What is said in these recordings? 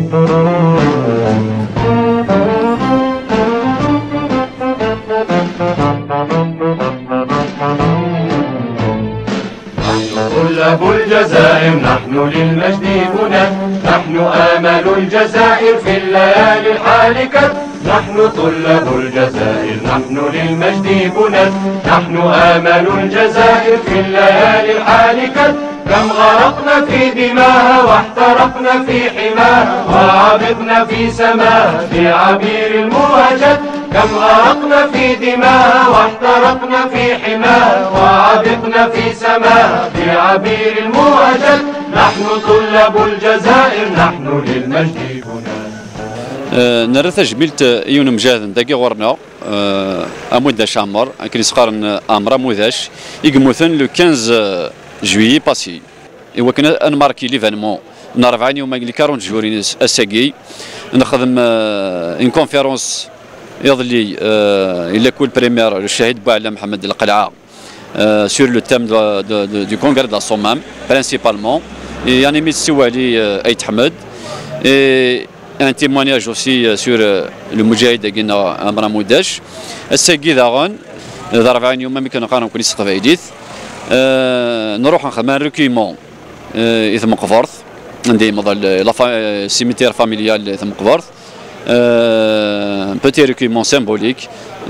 طلاب الجزائر نحن للمجد بنا، نحن آمل الجزائر في الليالي الحالكة. نحن طلاب الجزائر نحن للمجد بنا، نحن آمل الجزائر في الليالي الحالكة. كم غرقنا في دماها واحترقنا في حماها، وعبقنا في سماها في عبير الموهجة. كم غرقنا في دماها واحترقنا في حماها، وعبقنا في سماها في عبير الموهجة. نحن طلاب الجزائر نحن للمجد بنا. نرث جميلت يون مجاهد داكي غورنا امود شامر كي يسقارن امرا موداش يقموثن لو 15 جويي باسي. ايوا كنا نماركي ليفينمون نهار 40 يوم اللي 40 جورين اساكي نخدم اون كونفيرونس يظلي الا كل بريمير الشهيد بوعلا محمد القلعه sur le thème du congrès d'Assomam principalement, et un émis Souali Aït Hamed, et un témoignage aussi sur le Moudjahid Guina Amra Moudash. الساقي ذاغن ضربان يوم ما كنا قارن كل استقبايديث نروح نخدم ريكيمون إذا مقفرث عندي مضل لا سيميتير فاميليال إذا مقفرث بوتي ريكيمون سيمبوليك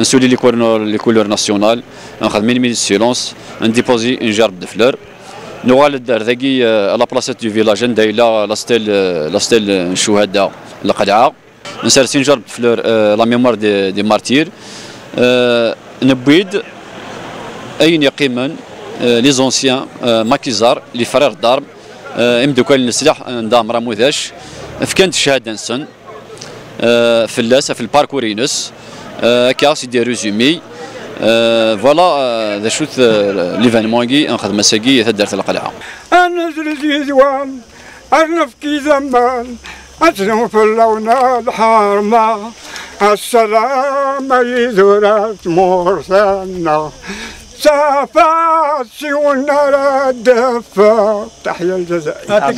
نسولي لي كولور ناسيونال نخدم مينيمي سيلونس نديبوزي ان جارب دو فلور نوغال الدار ذاكي لا بلاصات دو فيلاج ندايلا لا ستيل الشهداء القلعه نسرسين جارب دو فلور لا ميموار دي مارتير نبيد اين يقيمن لي زونسيان ماكيزار لي فرير دارم امدوكال السلاح ندام راموداش فكانت الشهاده نسن في الباركورينس كاس يدير ريزومي فوالا ذا شوت ليفينمون كي نخدم ساكي تدارت القلعه. انا زرزي زوان انا في زمان اسلم في اللون الحارمه السلام يزورات مرسلنا سافات والنار الدفا تحيا الجزائر.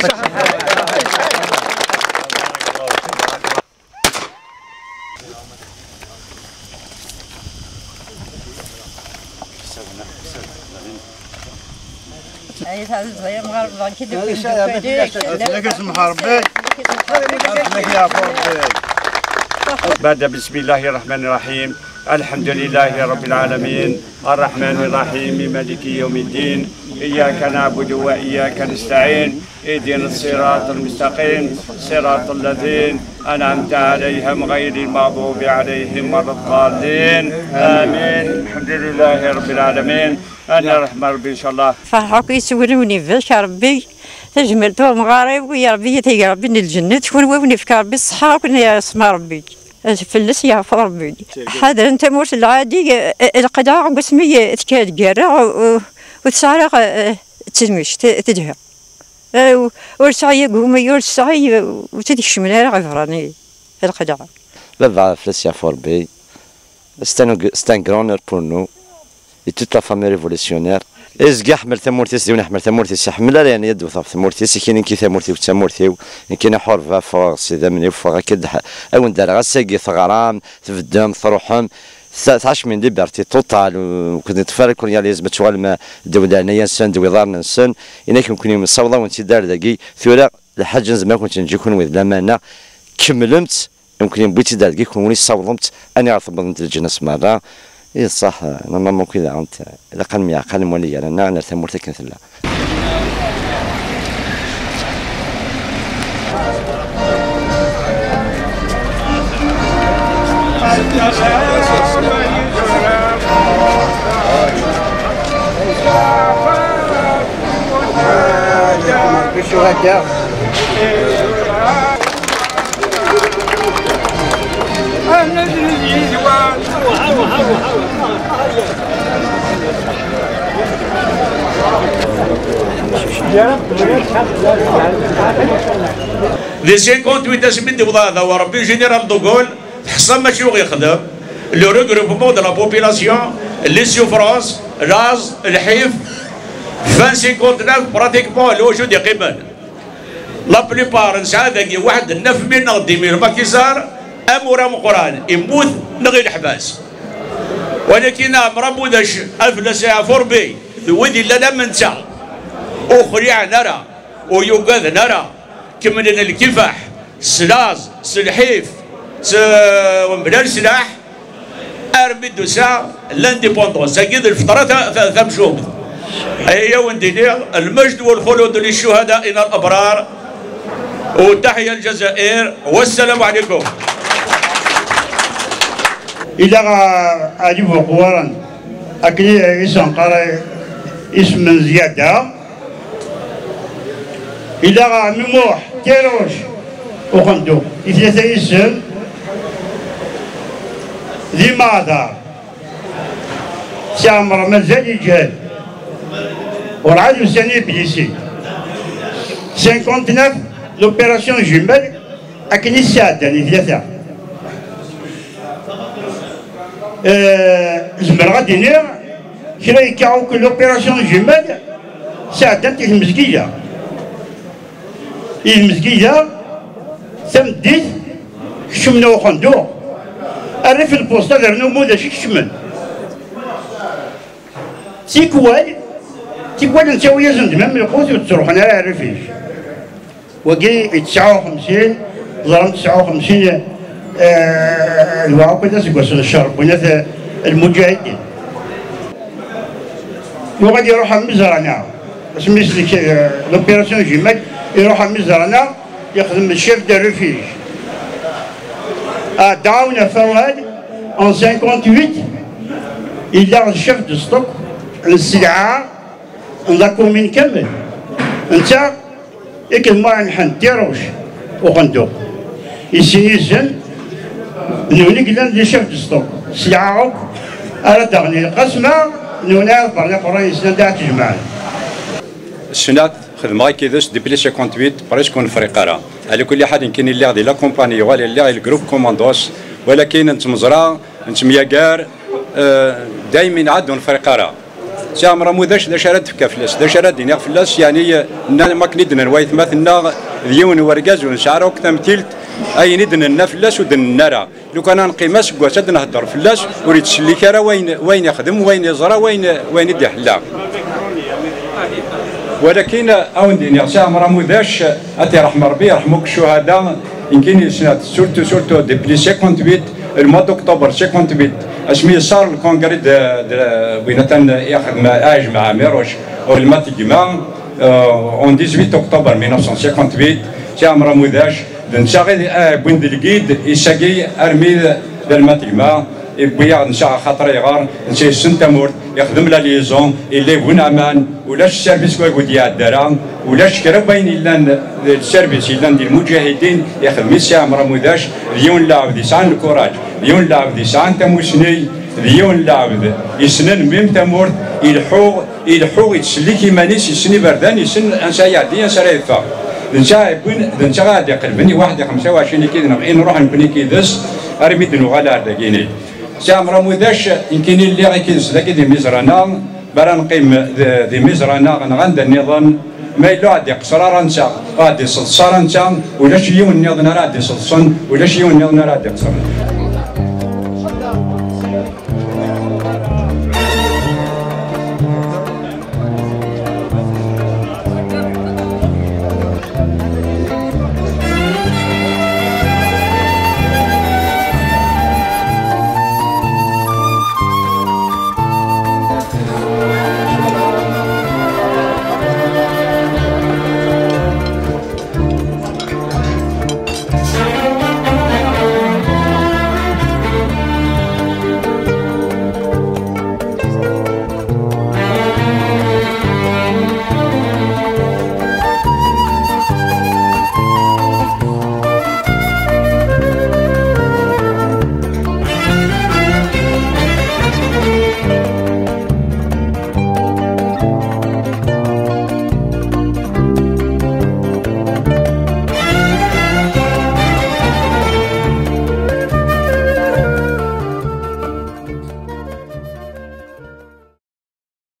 بعد بسم الله الرحمن الرحيم الحمد لله رب العالمين الرحمن الرحيم مالك يوم الدين إياك نعبد وإياك نستعين اهدنا الصراط المستقيم صراط الذين أنعمت عليهم غير المغضوب عليهم ولا الضالين آمين. الحمد لله رب العالمين أنا رحمة ربي إن شاء الله. فرحوك يسولوني فاش ربي تجملت مغارب ويا ربي يا ربي الجنة تكون ووني في ربي الصحة وكن يسمع ربي فلس يعفو ربي. هذا انت موت العادي القداع قسمي تكاد قرع وتسارق تسميش تدهى ورسعي قومي ورسعي وتدش من عفراني القداع. لا فلس يعفو ربي. C'est un grand honneur pour nous et toute la famille révolutionnaire. إزقى حمل ثمورتي ونحمل ثمورتي حمل يعني يد وثاب ثمورتي كاين كي ثمورتي وتسمورتي كاين حرفه فوق سيدا مني فوق كد او ندار غساقي ثغرام تفدم تروحهم 19 من ليبرتي توتال وكنت نتفرج كون يا لازم تشغل ما دولنا ينسن دويضارنا نسن انك يمكن يوم الصوضه وانت دار داكي ثورا الحاج زعما كنت نجي كون وذ لمانه كملمت يمكن بغيتي دار داكي كون صوضمت انا عرفت الجنس مره إيه صح أنا ممكن إذا أنت إذا قال ميا قال مولي أنا نرتم مرتكن ثلا. لي 58 اسمنت وضاضه وربي جينيرال دوغول حصل ماشي هو يخدم لو ريغروبمون دو لا بوبيلاسيون لي سوفرونس غاز الحيف 59 براتيكمون الوجود يقيمن لا بليبار نسعى ذاكي واحد النف من غديمير ما كيزار امورا مقران يموت نغي الحباس ولكن امر بوداش افلسها فوربي ودي لا من تا اخريع نرى ويوقظ نرى كملنا الكفاح سلاز سلحيف ومبلال سلاح ارمي دوسا لانديبوندونس اكيد الفتره ثم شهور هي وندير المجد والخلود للشهدائنا الابرار وتحيا الجزائر والسلام عليكم. إذا أجيب قوارا أكلي اسم قرا اسم زيادة إذا مموح كيروش وخندو ثلاثة اسم لماذا سامر مازال يجهل والعدو الثاني بليسي 59 لوبيراسيون جمل أكني السادة ثلاثة زمر غادي نير كرا يكاعو كل لوبيراسيون جمل سادة المزكية المزكية ثمديت كشمنا وخندو الريف البوسطة درنا مودا شي كشمل تيكوال نساوي زندمام من القوس وتروحنا على الريفيج وكي 59 ظلم 59 الواقع كذا سكوس الشرب وناس المجاهدين وغادي يروح مزرعنا سميت لك لوبيراسيون جيماك يروح مزرعنا يخدم الشيف دو ريفيج دعونا فواد en 58 il a le chef de stock السلعة لا كومين كامل انت يمكن ما نحن ديروش وغندو يسيزن نوني قلنا لي شيف دو ستوك سلعة على تغني القسمة نونا برنا قران يسنا داع تجمع السنات خدمة كيداش ديبلي 58 بريسك فريق راه على كل حال يمكن اللي غادي لا كومباني ولا اللي غادي الجروب كوماندوس ولكن انت مزرعه انت مياكار دائما عندهم فريق راه سامر موداش دا شراد في كافلاس دا شراد دينا فلاس يعني ما كندنا نوايث مثلنا ديون ورقاز ونشعروا كتمثيل اي ندنا النفلاس ودنا نرى لو كان نقيماس كواسد نهضر فلاس وريد تسليك راه وين يخدم وين يزرع وين يدي حلا ولكن اوندين سامر موداش اتي رحم ربي يرحمك الشهداء يمكن سنه سورتو ديبلي 58 المواد اكتوبر 58 اسمي صار الكونغري وين ياخذ اج مع ميروش او الماتيجما اون 18 اكتوبر 1958 تامر موداش نشاغي بوين دلقيد يساقي ارمي الماتيجما يبيع نشا خاطر يغار نشي سنتامور يخدم لا ليزون اللي بون امان ولاش السيرفيس كوا ديال الدرا ولاش كرا باين الا السيرفيس الا ديال المجاهدين يخدم سامر موداش ديون لاعب ديسان الكوراج ديون لاعب ديسان تموسني ديون لاعب يسنن ميم تامور يلحو يتسلي كيمانيس يسني بردان يسن انسايا دي انسريفا دنشا غادي يقلبني واحد 25 كي نروح نبني كيدس ارمي دنو غالا داكيني سامر موداش يمكن اللي غيكنس داك دي مزرانا برا نقيم دي مزرانا غنغند النظام ما يلو عادي قصرار نتا غادي صلصار نتا ولا شي يوم النظام راه غادي صلصن ولا شي يوم النظام راه غادي قصر